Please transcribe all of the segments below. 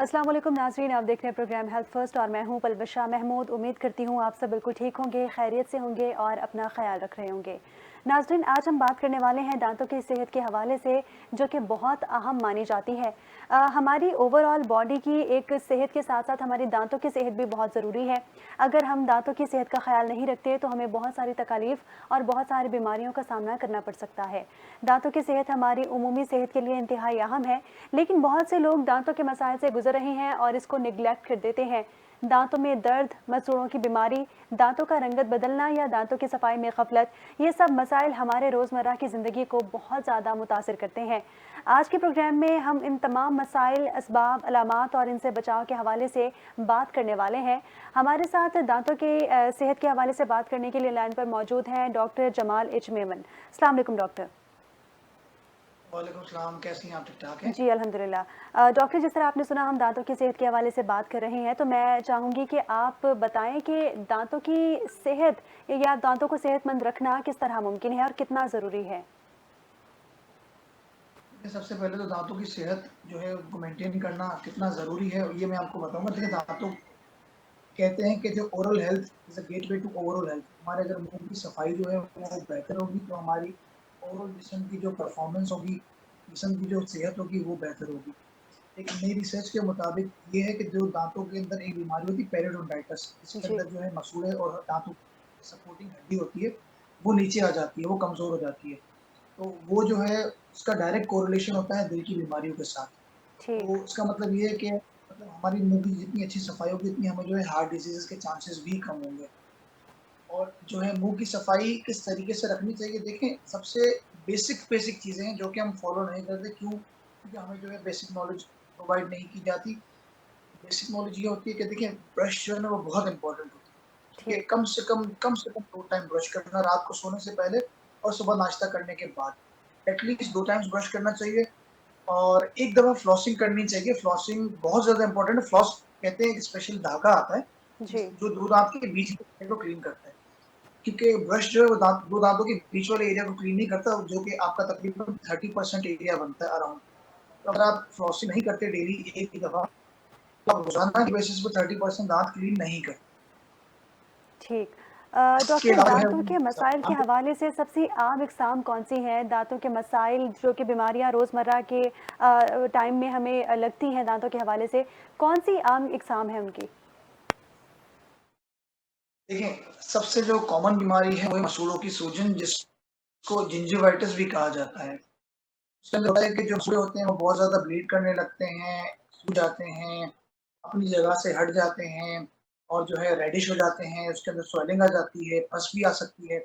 अस्सलाम वालेकुम नाज़रीन, आप देख रहे हैं प्रोग्राम हेल्थ फर्स्ट और मैं हूं पलवशा महमूद। उम्मीद करती हूं आप सब बिल्कुल ठीक होंगे, खैरियत से होंगे और अपना ख्याल रख रहे होंगे। नाज़रीन, आज हम बात करने वाले हैं दांतों की सेहत के हवाले से, जो कि बहुत अहम मानी जाती है। हमारी ओवरऑल बॉडी की एक सेहत के साथ साथ हमारी दांतों की सेहत भी बहुत ज़रूरी है। अगर हम दांतों की सेहत का ख्याल नहीं रखते तो हमें बहुत सारी तकालीफ और बहुत सारी बीमारियों का सामना करना पड़ सकता है। दांतों की सेहत हमारी उमूमी सेहत के लिए इंतहाई अहम है, लेकिन बहुत से लोग दांतों के मसाइल से गुजर रहे हैं और इसको निगलेक्ट कर देते हैं। दांतों में दर्द, मसूड़ों की बीमारी, दांतों का रंगत बदलना या दांतों की सफाई में गफलत, ये सब मसाइल हमारे रोज़मर्रा की ज़िंदगी को बहुत ज़्यादा मुतासिर करते हैं। आज के प्रोग्राम में हम इन तमाम मसाइल, असबाब, अलामात और इनसे बचाव के हवाले से बात करने वाले हैं। हमारे साथ दांतों के सेहत के हवाले से बात करने के लिए लाइन पर मौजूद हैं डॉक्टर जमाल एच मेमन। अस्सलाम वालेकुम डॉक्टर। वालेकुम सलाम, कैसी हैं आप? ठीक-ठाक हैं? जी, अल्हम्दुलिल्लाह। डॉक्टर, जिस तरह आपने सुना हम दांतों की सेहत के हवाले से बात कर रहे हैं, तो मैं चाहूँगी कि आप बताएँ कि दांतों की सेहत या दांतों को सेहतमंद रखना किस तरह मुमकिन है और कितना ज़रूरी है? देखिए, सबसे पहले तो दाँतों की सेहत जो है उनको मेंटेन करना कितना ज़रूरी है, ये मैं आपको बताऊँगा। देखिए, दाँतों कहते हैं कि जो oral health is a gateway to overall health. हमारे अगर मुँह की सफाई जो है वो बेहतर होगी, तो हमारी ओवरऑल जिस्म की जो परफ़ॉर्मेंस होगी, जिस्म की जो सेहत होगी, वो बेहतर होगी। एक नई रिसर्च के मुताबिक ये है कि जो दाँतों के अंदर एक बीमारी होती है पेरियोडोंटाइटिस, इसके जी, अंदर जो है मसूड़े और दाँतों की सपोर्टिंग हड्डी होती है, वो नीचे आ जाती है, वो कमज़ोर हो जाती है। तो वो जो है उसका डायरेक्ट कोरिलेशन होता है दिल की बीमारियों के साथ। ठीक। तो इसका मतलब ये है कि मतलब हमारी मुँह की जितनी अच्छी सफाई होगी उतनी हमें जो है हार्ट डिसीज़ेज़ के चांसेस भी कम होंगे। और जो है मुँह की सफाई किस तरीके से रखनी चाहिए, देखें सबसे बेसिक चीज़ें हैं जो कि हम फॉलो नहीं करते, क्यों? क्योंकि हमें जो है बेसिक नॉलेज प्रोवाइड नहीं की जाती। बेसिक नॉलेज ये होती है कि देखिए ब्रश जो है ना वो बहुत इम्पोर्टेंट होता है। ठीक है? ठीक। कम से कम 2 टाइम ब्रश करना, रात को सोने से पहले और सुबह नाश्ता करने के बाद। एटलीस्ट 2 टाइम्स ब्रश करना चाहिए और एक दफ़ा फ्लॉसिंग करनी चाहिए। फ्लॉसिंग बहुत ज़्यादा इम्पोर्टेंट है। फ्लॉस कहते हैं एक स्पेशल धागा आता है, जी, जो 2 दाँत के बीच के को क्लीन करता है। क्योंकि ब्रश जो है वो 2 दाँतों के बीच वाले एरिया को क्लीन नहीं करता, जो कि आपका तकरीबन 30% एरिया बनता है अराउंड। तो अगर आप फ्लॉसिंग नहीं करते डेली एक ही दफ़ा, तो आप रोज़ाना की बेसिस पे 30% दाँत क्लीन नहीं करते। ठीक। इसके डॉक्टर, अलावा जो है दांतों वो के मसाइल के दाँत को हवाले से सबसे आम इकसाम कौन-सी हैं? दांतों के मसाइल जो कि बीमारियाँ रोज़मर्रा के टाइम में हमें लगती हैं दांतों के हवाले से, कौन-सी आम इकसाम है उनकी? देखिए, सबसे जो कॉमन बीमारी है वो है मसूड़ों की सूजन, जिसको जिंजिविटिस भी कहा जाता है। उसके अंदर होता है कि जो मसूड़े होते हैं वो बहुत ज़्यादा ब्लीड करने लगते हैं, सूज जाते हैं, अपनी जगह से हट जाते हैं और जो है रेडिश हो जाते हैं, उसके अंदर स्वेलिंग आ जाती है, पस भी आ सकती है,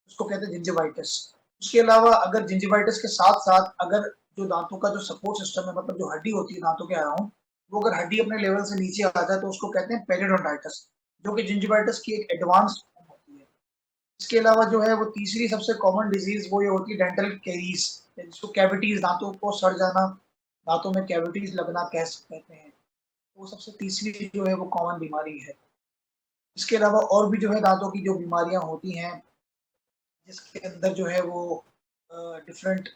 उसको कहते हैं जिंजिविटिस। उसके अलावा अगर जिंजिविटिस के साथ-साथ अगर जो दाँतों का जो सपोर्ट सिस्टम है, मतलब जो हड्डी होती है दाँतों के अराउंड, वो अगर हड्डी अपने लेवल से नीचे आ जाए तो उसको कहते हैं पेरियोडोंटाइटिस, जो कि जिंजिविटिस की एक एडवांस्ड फॉर्म होती है। इसके अलावा जो है वो तीसरी सबसे कॉमन डिज़ीज़ वो ये होती है डेंटल कैरीज़, जिसको कैविटीज़, दाँतों को सड़ जाना, दाँतों में कैविटीज़ लगना कहते हैं। वो सबसे तीसरी जो है वो कॉमन बीमारी है। इसके अलावा और भी जो है दाँतों की जो बीमारियाँ होती हैं, जिसके अंदर जो है वो डिफरेंट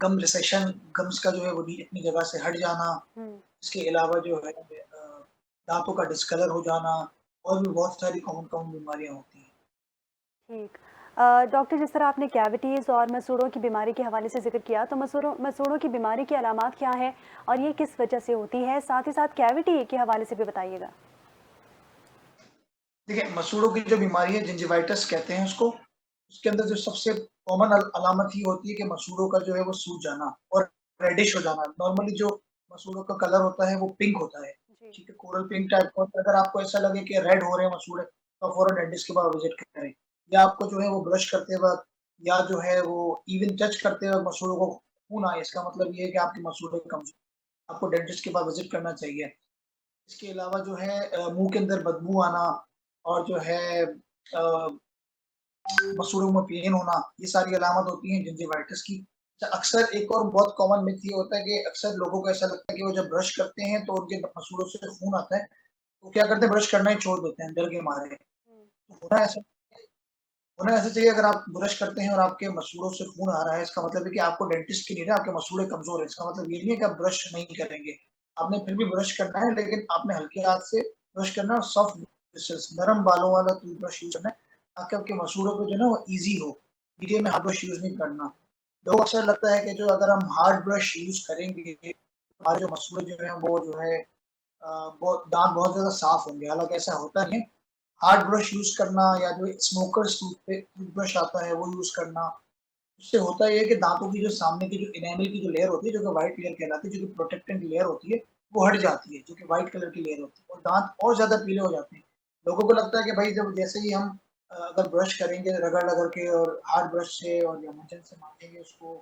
गम रिसेशन, गम्स का जो है वो नी अपनी जगह से हट जाना, हुँ, इसके अलावा जो है दाँतों का डिस्कलर हो जाना और भी बहुत सारी कॉमन बीमारियाँ होती हैं। ठीक। डॉक्टर, जिस तरह आपने कैविटीज़ और मसूड़ों की बीमारी के हवाले से ज़िक्र किया, तो मसूड़ों की बीमारी की अलामात क्या हैं और ये किस वजह से होती है? साथ ही साथ कैविटी के हवाले से भी बताइएगा। देखिए, मसूड़ों की जो बीमारी है जिंजिविटिस कहते हैं उसको, उसके अंदर जो सबसे कॉमन अलामत ये होती है कि मसूड़ों का जो है वो सूज जाना और रेडिश हो जाना। नॉर्मली जो मसूड़ों का कलर होता है वो पिंक होता है, जी, ठीक है? कोरल पिंक टाइप का होता है। अगर आपको ऐसा लगे कि रेड हो रहे हैं मसूड़े, तो आप फ़ौरन डेंटिस्ट के पास विज़िट करें। या आपको जो है वो ब्रश करते वक़्त या जो है वो इवन टच करते वक़्त मसूड़ों को खून आए, इसका मतलब ये है कि आपके मसूड़े कमज़ोर, आपको डेंटिस्ट के पास विज़िट करना चाहिए। इसके अलावा जो है मुँह के अंदर बदबू आना और जो है मसूड़ों में पेन होना, ये सारी अलामत होती हैं जिंजिविटिस की। अक्सर एक और बहुत कॉमन मिथ ये होता है कि अक्सर लोगों को ऐसा लगता है कि वो जब ब्रश करते हैं तो उनके मसूड़ों से खून आता है, तो क्या करते हैं ब्रश करना ही छोड़ देते हैं डर के मारे। हुँ, तो होना ऐसा चाहिए, अगर आप ब्रश करते हैं और आपके मसूड़ों से खून आ रहा है, इसका मतलब है कि आपको डेंटिस्ट की नीड है, आपके मसूड़े कमज़ोर हैं। इसका मतलब ये नहीं है कि आप ब्रश नहीं करेंगे। आपने फिर भी ब्रश करना है, लेकिन आपने हल्के हाथ से ब्रश करना है और सॉफ्ट ब्रशेस, नरम बालों वाला टूथब्रश यूज़ करना है, ताकि आपके मसूड़ों पे जो है ना वो ईज़ी हो। मीडियम में हार्ड ब्रश यूज़ नहीं करना। लोगों को अक्सर लगता है कि जो अगर हम हार्ड ब्रश यूज़ करेंगे, हमारे जो मसूड़े जो हैं वो जो है बहुत दाँत बहुत ज़्यादा साफ होंगे, हालाँकि ऐसा होता नहीं है। हार्ड ब्रश यूज़ करना या जो स्मोकर्स टूथब्रश आता है वो यूज़ करना, उससे होता ये है कि दाँतों की जो सामने की जो इनेमल की जो लेयर होती है, जो कि व्हाइट लेयर कहलाती है, जो कि प्रोटेक्टिंग लेयर होती है, वो हट जाती है, जो कि व्हाइट कलर की लेयर होती है और दाँत और ज़्यादा पीले हो जाते हैं। लोगों को लगता है कि भाई जब जैसे ही हम अगर ब्रश करेंगे रगड़-रगड़ के और हार्ड ब्रश से और या मंजन से मांजेंगे उसको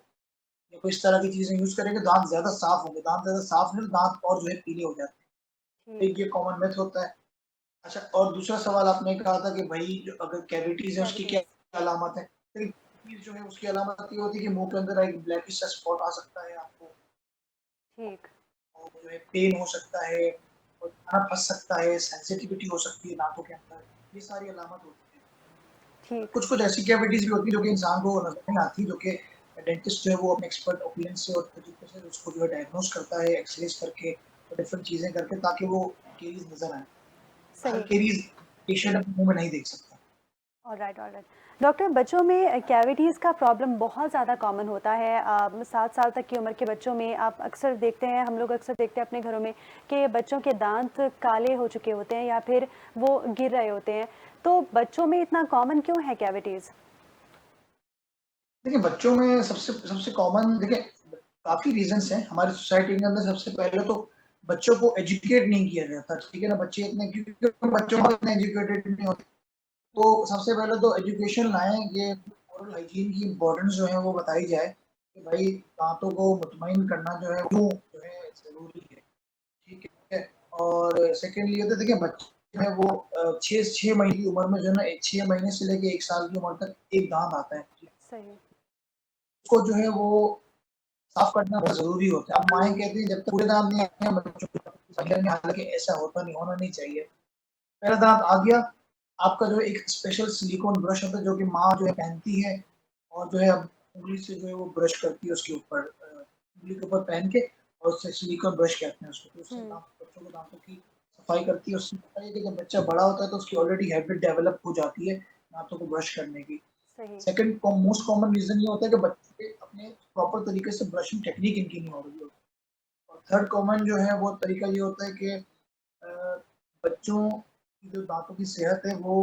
या कोई इस तरह की चीज़ें यूज़ करेंगे, दाँत ज़्यादा साफ होंगे। दाँत ज़्यादा साफ नहीं, दाँत और जो है पीले हो जाते हैं। एक ठीक। ये कॉमन मिथ होता है। अच्छा, और दूसरा सवाल आपने कहा था कि भई जो अगर कैविटीज़ है उसकी क्या कैविटीज़। अलामत है? देखिए कैविटीज़ जो है उसकी अलामत ये होती है कि मुँह के अंदर एक ब्लैकिश सा स्पॉट आ सकता है आपको ठीक। और जो है पेन हो सकता है और खाना फँस सकता है, सेंसिटिविटी हो सकती है दाँतों के अंदर, ये सारी अलामत होती है। और ठीक। कुछ-कुछ ऐसी कैविटीज़ भी होती है जो कि इंसान को नज़र नहीं आती, जो कि डेंटिस्ट जो है वो अपने एक्सपर्ट ओपिनियन से और तरीके से उसको जो है डायग्नोज़ करता है एक्स-रेज़ करके और डिफरेंट चीज़ें करके ताकि वो कैरीज़ नज़र आए। हर सही। कैरीज़ पेशेंट अपने मुँह में नहीं देख सकता। Alright, alright. डॉक्टर, बच्चों में कैविटीज़ का प्रॉब्लम बहुत ज़्यादा कॉमन होता है। 7 साल तक की उम्र के बच्चों में आप अक्सर देखते हैं, हम लोग अक्सर देखते हैं अपने घरों में कि बच्चों के दांत काले हो चुके होते हैं या फिर वो गिर रहे होते हैं। तो बच्चों में इतना कॉमन क्यों है कैविटीज़? देखिए, बच्चों में सबसे सबसे कॉमन देखिए काफ़ी रीज़न्स हैं। हमारी सोसाइटी के अंदर सबसे पहले तो बच्चों को एजुकेट नहीं किया जाता, ठीक है ना? बच्चे इतने क्योंकि बच्चों को इतने एजुकेटेड नहीं होते। तो सबसे पहले तो एजुकेशन लाएँ, ये ओरल हाइजीन की इम्पोर्टेंस जो है वो बताई जाए कि भाई दाँतों को मुतमईन करना जो है क्यों जो है ज़रूरी है, ठीक है? और सेकंडली ये तो देखिए बच्चे जो है वो 6 महीने की उम्र में जो है ना 6 महीने से लेके 1 साल की उम्र तक एक दाँत आता है। सही। उसको जो है वो साफ करना बहुत ज़रूरी होता है। अब माएँ कहती हैं जब तक पूरे दाँत नहीं आए हैं बच्चों को समझा नहीं, हालाँकि ऐसा होता नहीं, होना नहीं चाहिए। पहला दाँत आ गया, आपका जो है एक स्पेशल सिलिकॉन ब्रश होता है जो कि माँ जो है पहनती है और जो है अब उँगली से जो है वो ब्रश करती है उसके ऊपर उँगली के ऊपर पहन के और उससे सिलिकॉन ब्रश कहते हैं उसको। तो उससे हुँ। दाँत बच्चों के दाँतों की सफाई करती है। उससे होता है कि जब बच्चा बड़ा होता है तो उसकी ऑलरेडी हैबिट डेवलप हो जाती है दाँतों को ब्रश करने की। सही। सेकंड मोस्ट कॉमन रीज़न ये होता है कि बच्चे अपने प्रॉपर तरीके से ब्रशिंग टेक्नीक इनकी नहीं हो रही होती। और थर्ड कॉमन जो है वो तरीका ये होता है कि बच्चों की जो दाँतों की सेहत है वो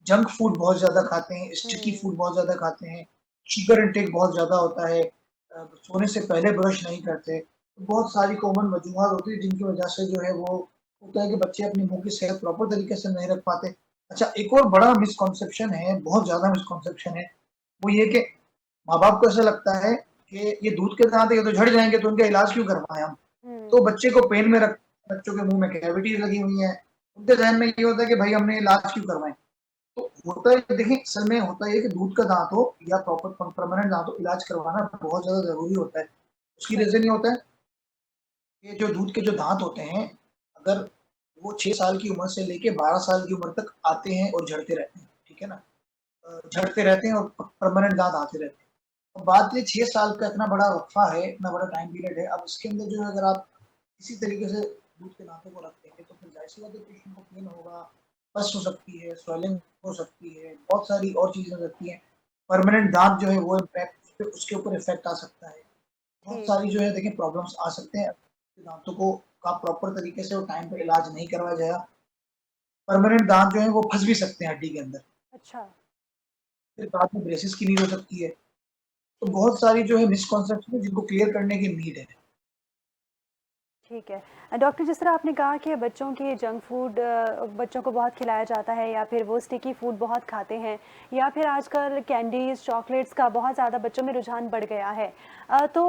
जंक फूड बहुत ज़्यादा खाते हैं, स्टिकी हुँ। फूड बहुत ज़्यादा खाते हैं, शुगर इंटेक बहुत ज़्यादा होता है, सोने से पहले ब्रश नहीं करते। तो बहुत सारी कॉमन वजूहात होती है जिनकी वजह से जो है वो होता है कि बच्चे अपने मुँह की सेहत प्रॉपर तरीके से नहीं रख पाते। अच्छा एक और बड़ा मिसकंसेप्शन है, बहुत ज़्यादा मिसकंसेप्शन है, वो ये कि माँ-बाप को ऐसा लगता है कि ये दूध के दाँत है, ये तो झड़ जाएँगे तो उनका इलाज क्यों करवाएँ हम? हुँ। तो बच्चे को पेन में रख बच्चों के मुँह में कैविटीज़ लगी हुई हैं, उनके ज़हन में ये होता है कि भाई हमने इलाज क्यों करवाएँ? तो होता है देखिए असल में होता ये है कि दूध का दाँत हो या प्रॉपर परमानेंट दाँत हो, इलाज करवाना बहुत ज़्यादा ज़रूरी होता है। उसकी सही। रीज़न ये होता है कि जो दूध के जो दाँत होते हैं, अगर वो 6 साल की उम्र से लेके 12 साल की उम्र तक आते हैं और झड़ते रहते हैं, ठीक है ना? झड़ते रहते हैं और परमानेंट दाँत आते रहते हैं। अब बात ये 6 साल का इतना बड़ा वक़्फ़ा है, इतना बड़ा टाइम पीरियड है, अब इसके अंदर जो है अगर आप इसी तरीके से दूध के दाँतों को रख देंगे, तो फिर ज़ाहिर-सी बात है पेशेंट को पेन होगा, पस हो सकती है, स्वेलिंग हो सकती है, बहुत सारी और चीज़ें हो सकती हैं। परमानेंट दाँत जो है वो इम्पैक्ट उसके ऊपर इफ़ेक्ट आ सकता है। बहुत ठीक। सारी जो है देखिए प्रॉब्लम्स आ सकते हैं, दाँतों को का प्रॉपर तरीके से वो टाइम पे इलाज नहीं करवाया गया, परमानेंट दाँत जो है वो फँस भी सकते हैं हड्डी के अंदर, अच्छा। फिर बाद में ब्रेसेस की नीड हो सकती है। तो ठीक। बहुत सारी जो है मिसकॉन्सेप्शन है जिनको क्लियर करने की नीड है। ठीक है। डॉक्टर, जिस तरह आपने कहा कि बच्चों के जंक फूड बच्चों को बहुत खिलाया जाता है या फिर वो स्टिकी फूड बहुत खाते हैं या फिर आजकल कैंडीज़, चॉकलेट्स का बहुत ज़्यादा बच्चों में रुझान बढ़ गया है। तो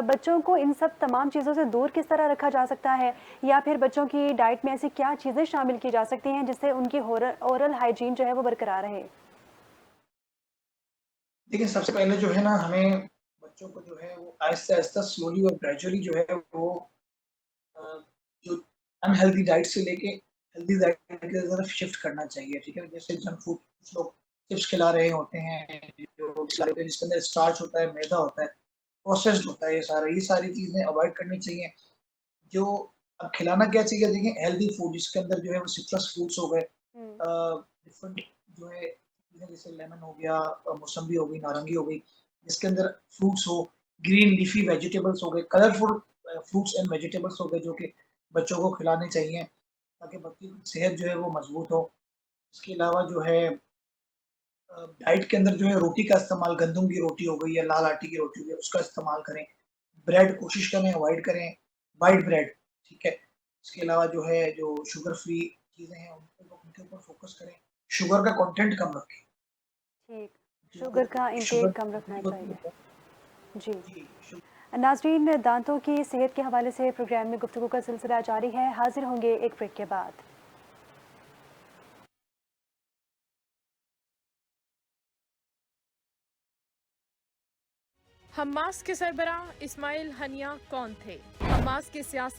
बच्चों को इन सब तमाम चीज़ों से दूर किस तरह रखा जा सकता है? या फिर बच्चों की डाइट में ऐसी क्या चीज़ें शामिल की जा सकती हैं जिससे उनकी ओरल हाइजीन जो है वो बरकरार रहे? देखिए, सबसे पहले जो है ना हमें बच्चों को जो है वो आहिस्ता-आहिस्ता स्लोली और ग्रेजुअली जो है वो अ, जो अनहेल्दी डाइट से लेके हेल्दी डाइट की तरफ शिफ्ट करना चाहिए, ठीक है? जैसे जंक फूड कुछ लोग चिप्स खिला रहे होते हैं, जो खिला रहे होते हैं जिसके अंदर स्टार्च होता है, मैदा होता है। प्रोसेस्ड होता है ये सारी चीज़ें अवॉइड करनी चाहिए। जो अब खिलाना क्या चाहिए देखिए हेल्दी फूड जिसके अंदर जो है वो सिट्रस फ्रूट्स हो गए हुँ, डिफरेंट जो है चीज़ें जैसे लेमन हो गया मौसम्बी हो गई, नारंगी हो गई, जिसके अंदर फ्रूट्स हो, ग्रीन लीफी वेजिटेबल्स हो गए, कलरफुल फ्रूट्स एंड वेजिटेबल्स हो गए जो कि बच्चों को खिलाने चाहिए ताकि बच्चे की सेहत जो है वो मज़बूत हो। इसके अलावा जो है डाइट के अंदर जो है रोटी का इस्तेमाल गंदम की रोटी हो गई या लाल आटे की रोटी हो गई उसका इस्तेमाल करें। ब्रेड कोशिश करें अवॉइड करें, व्हाइट ब्रेड, ठीक है? इसके अलावा जो है जो शुगर फ्री चीज़ें हैं उनके ऊपर फ़ोकस करें। शुगर का कंटेंट कम रखें। ठीक। शुगर जो का शुगर इंटेक की कम रखना कंटेंट होती चाहिए। है जी। जी, शु नाज़रीन, दाँतों की सेहत के हवाले से प्रोग्राम में गुफ्तगू का सिलसिला जारी है। हाज़िर होंगे एक ब्रेक के बाद। हमास के सरबराह इस्माइल हनिया कौन थे? हमास के सियासी